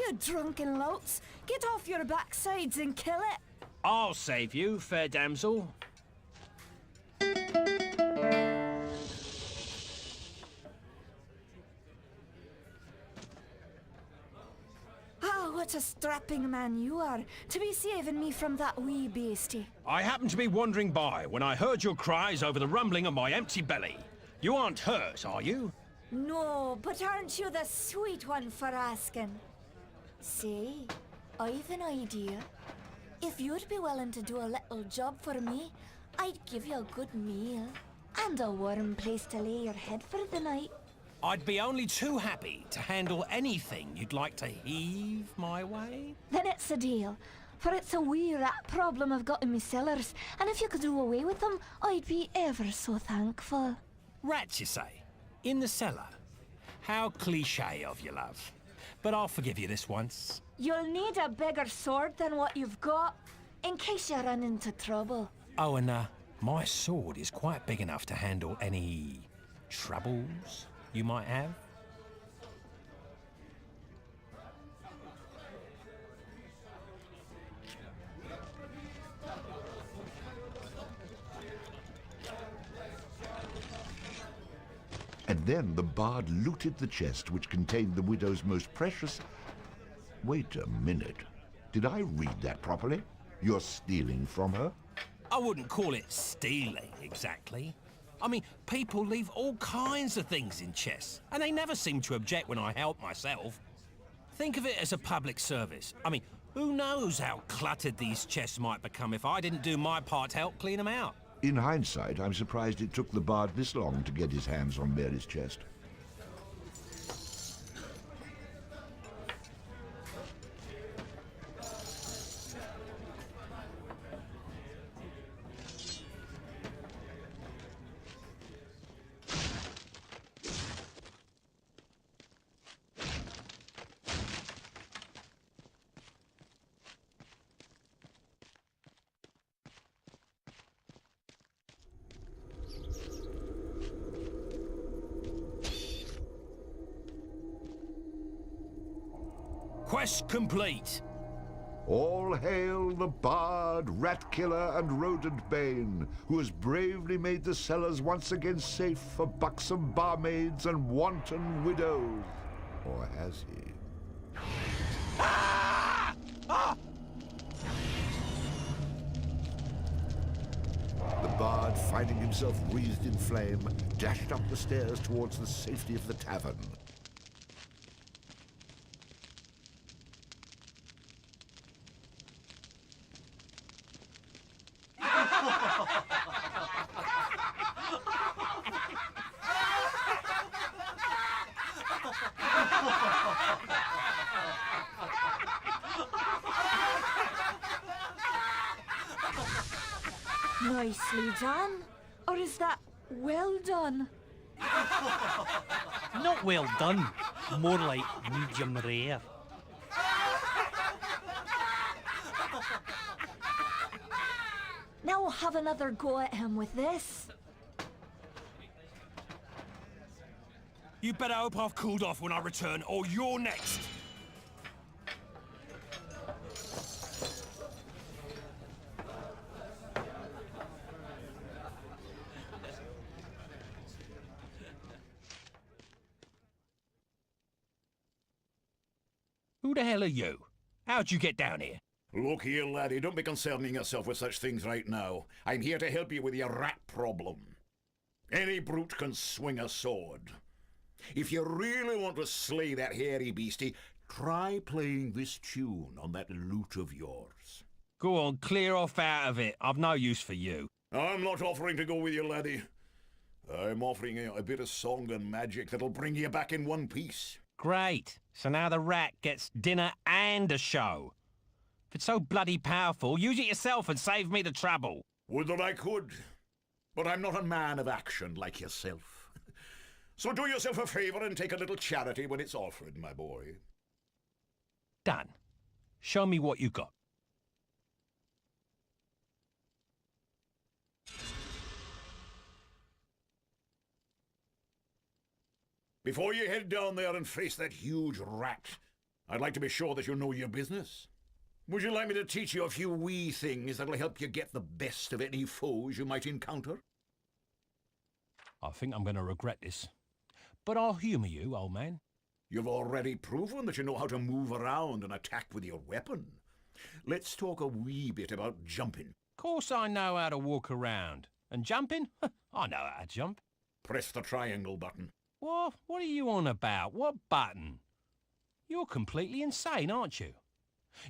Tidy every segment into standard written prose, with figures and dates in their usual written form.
you drunken louts. Get off your backsides and kill it. I'll save you, fair damsel. Ah, what a strapping man you are, to be saving me from that wee beastie. I happened to be wandering by when I heard your cries over the rumbling of my empty belly. You aren't hurt, are you? No, but aren't you the sweet one for asking? Say, I've an idea. If you'd be willing to do a little job for me, I'd give you a good meal and a warm place to lay your head for the night. I'd be only too happy to handle anything you'd like to heave my way. Then it's a deal, for it's a wee rat problem I've got in me cellars, and if you could do away with them, I'd be ever so thankful. Rats, you say? In the cellar? How cliché of you, love. But I'll forgive you this once. You'll need a bigger sword than what you've got, in case you run into trouble. Oh, and my sword is quite big enough to handle any troubles you might have. And then the bard looted the chest which contained the widow's most precious... Wait a minute. Did I read that properly? You're stealing from her? I wouldn't call it stealing, exactly. I mean, people leave all kinds of things in chests, and they never seem to object when I help myself. Think of it as a public service. I mean, who knows how cluttered these chests might become if I didn't do my part to help clean them out. In hindsight, I'm surprised it took the bard this long to get his hands on Mary's chest. Quest complete. All hail the bard, rat killer, and rodent bane, who has bravely made the cellars once again safe for buxom barmaids and wanton widows. Or has he? Ah! Ah! The bard, finding himself wreathed in flame, dashed up the stairs towards the safety of the tavern. Nicely done. Or is that well done? Not well done. More like medium rare. Now we'll have another go at him with this. You better hope I've cooled off when I return, or you're next. Who the hell are you? How'd you get down here? Look here, laddie, don't be concerning yourself with such things right now. I'm here to help you with your rat problem. Any brute can swing a sword. If you really want to slay that hairy beastie, try playing this tune on that lute of yours. Go on, clear off out of it. I've no use for you. I'm not offering to go with you, laddie. I'm offering you a bit of song and magic that'll bring you back in one piece. Great. So now the rat gets dinner and a show. If it's so bloody powerful, use it yourself and save me the trouble. Would that I could, but I'm not a man of action like yourself. So do yourself a favor and take a little charity when it's offered, my boy. Done. Show me what you got. Before you head down there and face that huge rat, I'd like to be sure that you know your business. Would you like me to teach you a few wee things that'll help you get the best of any foes you might encounter? I think I'm going to regret this. But I'll humour you, old man. You've already proven that you know how to move around and attack with your weapon. Let's talk a wee bit about jumping. Course I know how to walk around. And jumping? I know how to jump. Press the triangle button. What are you on about? What button? You're completely insane, aren't you?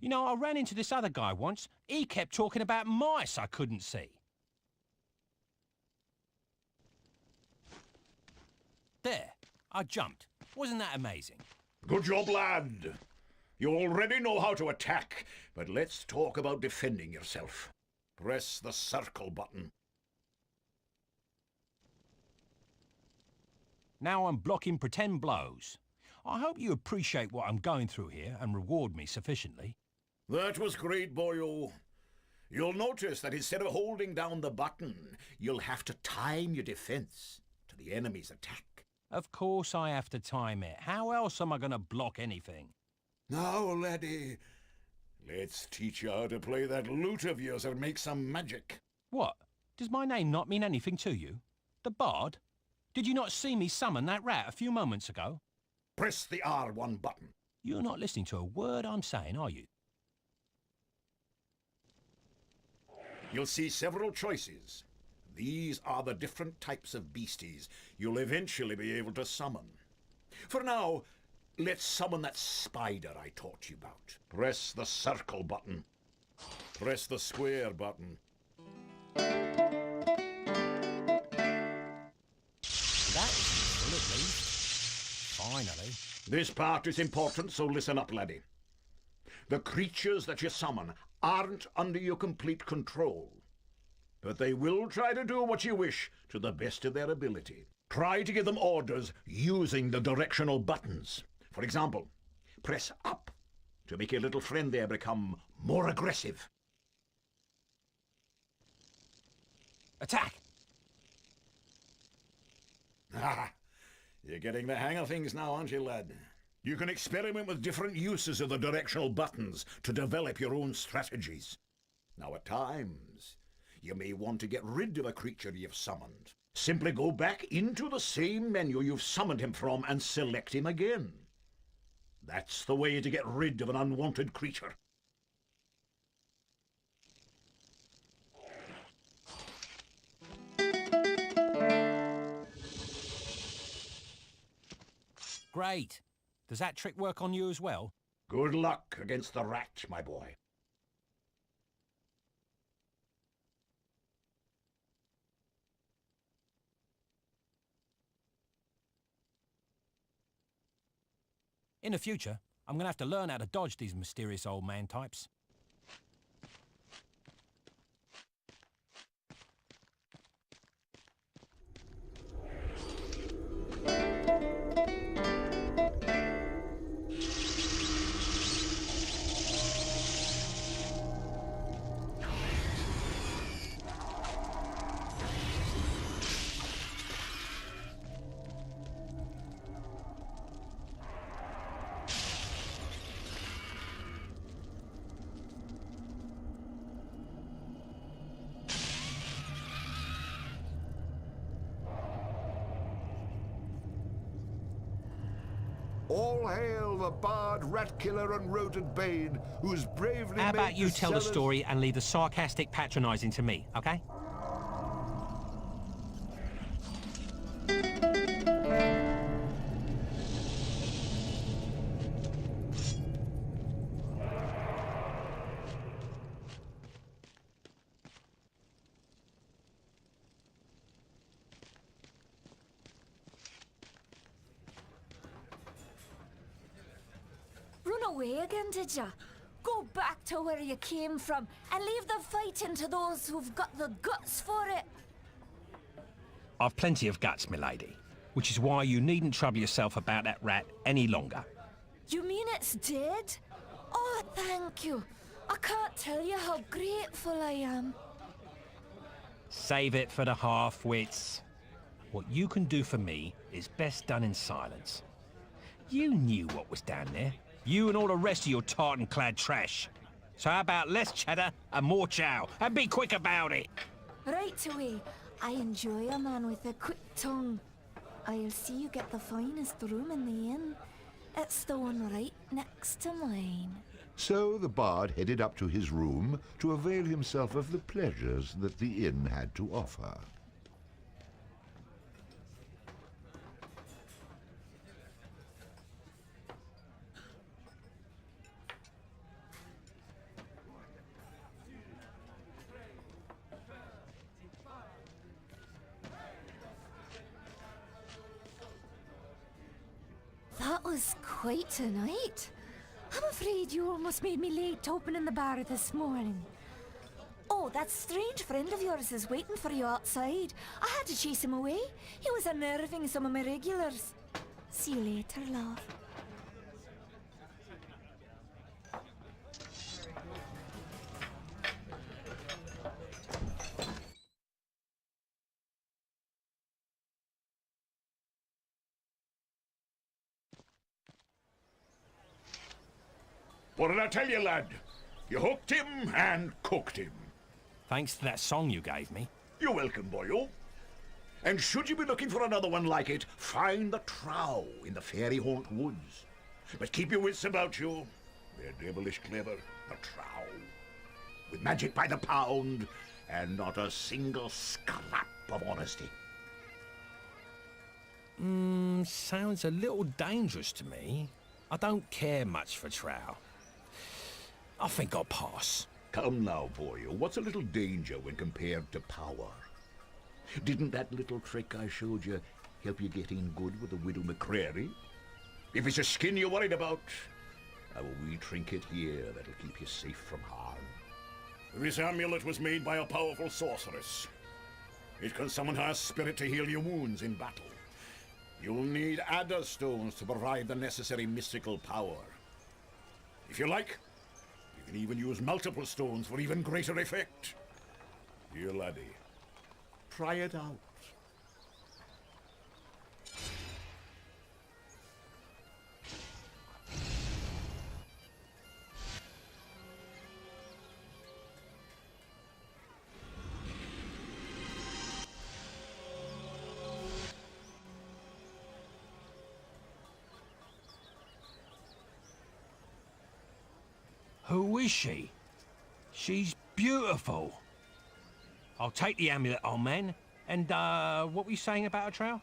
You know, I ran into this other guy once. He kept talking about mice I couldn't see. There, I jumped. Wasn't that amazing? Good job, lad. You already know how to attack, but let's talk about defending yourself. Press the circle button. Now I'm blocking pretend blows. I hope you appreciate what I'm going through here and reward me sufficiently. That was great, boyo. You'll notice that instead of holding down the button, you'll have to time your defense to the enemy's attack. Of course I have to time it. How else am I going to block anything? Now, laddie, let's teach you how to play that lute of yours and make some magic. What? Does my name not mean anything to you? The Bard? Did you not see me summon that rat a few moments ago? Press the R1 button. You're not listening to a word I'm saying, are you? You'll see several choices. These are the different types of beasties you'll eventually be able to summon. For now, let's summon that spider I taught you about. Press the circle button. Press the square button. That is useful, at least. Finally. This part is important, so listen up, laddie. The creatures that you summon aren't under your complete control, but they will try to do what you wish to the best of their ability. Try to give them orders using the directional buttons. For example, press up to make your little friend there become more aggressive. Attack! Ah, you're getting the hang of things now, aren't you, lad? You can experiment with different uses of the directional buttons to develop your own strategies. Now, at times, you may want to get rid of a creature you've summoned. Simply go back into the same menu you've summoned him from and select him again. That's the way to get rid of an unwanted creature. Great. Does that trick work on you as well? Good luck against the rat, my boy. In the future, I'm going to have to learn how to dodge these mysterious old man types. All hail the bard, rat killer, and rodent bane, who's bravely How made about you tell the cellars- story and leave the sarcastic patronising to me, okay? Run away again, did ya? Go back to where you came from and leave the fighting to those who've got the guts for it. I've plenty of guts, milady, which is why you needn't trouble yourself about that rat any longer. You mean it's dead? Oh, thank you. I can't tell you how grateful I am. Save it for the half-wits. What you can do for me is best done in silence. You knew what was down there. You and all the rest of your tartan-clad trash. So how about less cheddar and more chow? And be quick about it. Right away. I enjoy a man with a quick tongue. I'll see you get the finest room in the inn. It's the one right next to mine. So the bard headed up to his room to avail himself of the pleasures that the inn had to offer. That was quite a night. I'm afraid you almost made me late opening the bar this morning. Oh, that strange friend of yours is waiting for you outside. I had to chase him away. He was unnerving some of my regulars. See you later, love. What did I tell you, lad? You hooked him and cooked him. Thanks to that song you gave me. You're welcome, boyo. And should you be looking for another one like it, find the trow in the fairy haunt woods. But keep your wits about you. They're devilish clever, the trow. With magic by the pound, and not a single scrap of honesty. Sounds a little dangerous to me. I don't care much for trow. I think I'll pass. Come now, boyo. What's a little danger when compared to power? Didn't that little trick I showed you help you get in good with the Widow McCreary? If it's a skin you're worried about, I have a wee trinket here that'll keep you safe from harm. This amulet was made by a powerful sorceress. It can summon her spirit to heal your wounds in battle. You'll need adder stones to provide the necessary mystical power. If you like, you can even use multiple stones for even greater effect. Dear laddie, try it out. Who is she? She's beautiful. I'll take the amulet, old man. And, what were you saying about a trow?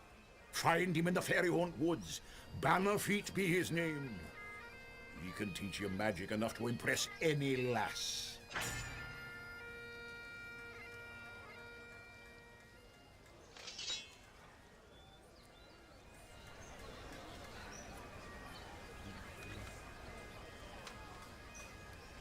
Find him in the Fairy Haunt Woods. Bannerfeet be his name. He can teach you magic enough to impress any lass.